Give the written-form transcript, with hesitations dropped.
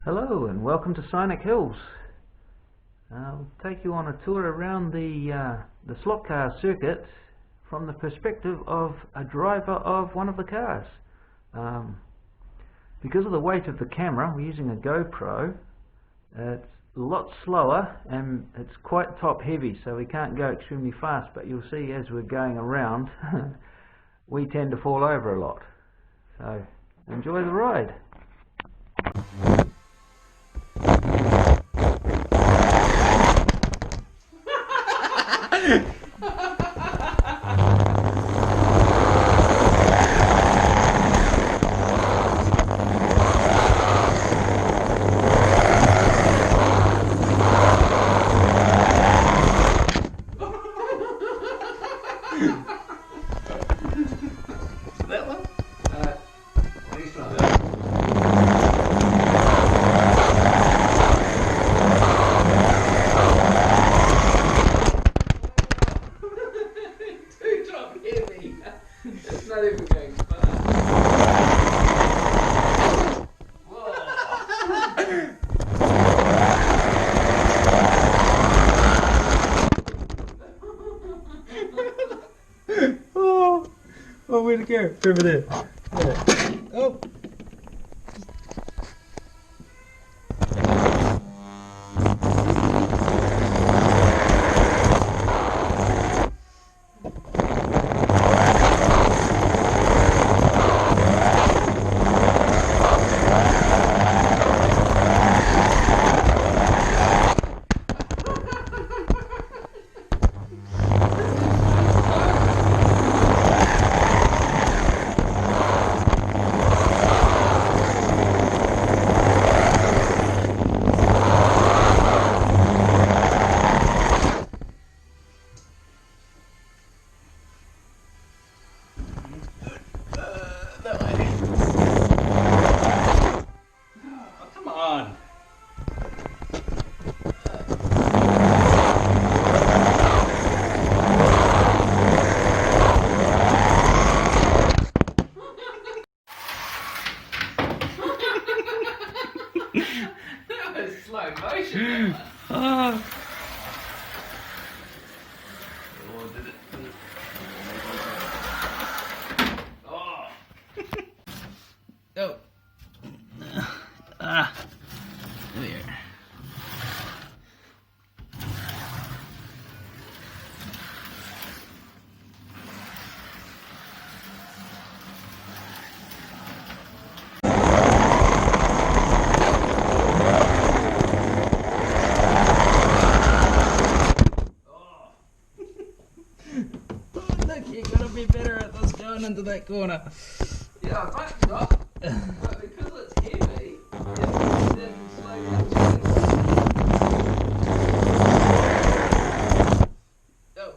Hello and welcome to Scenic Hills. I'll take you on a tour around the slot car circuit from the perspective of a driver of one of the cars. Because of the weight of the camera, we're using a GoPro. It's a lot slower and it's quite top heavy, so we can't go extremely fast, but you'll see as we're going around we tend to fall over a lot. So enjoy the ride. That one? Next one. Too top heavy. It's not even going fast. Oh, where'd it go? Over there. Oh. That way. Oh, come on. That was slow motion. Ah. Oh, did it? Oh. Oh. There. Look, you gotta be better at this going into that corner. Yeah, I might not. But because it's heavy, it's in slow motion. Oh.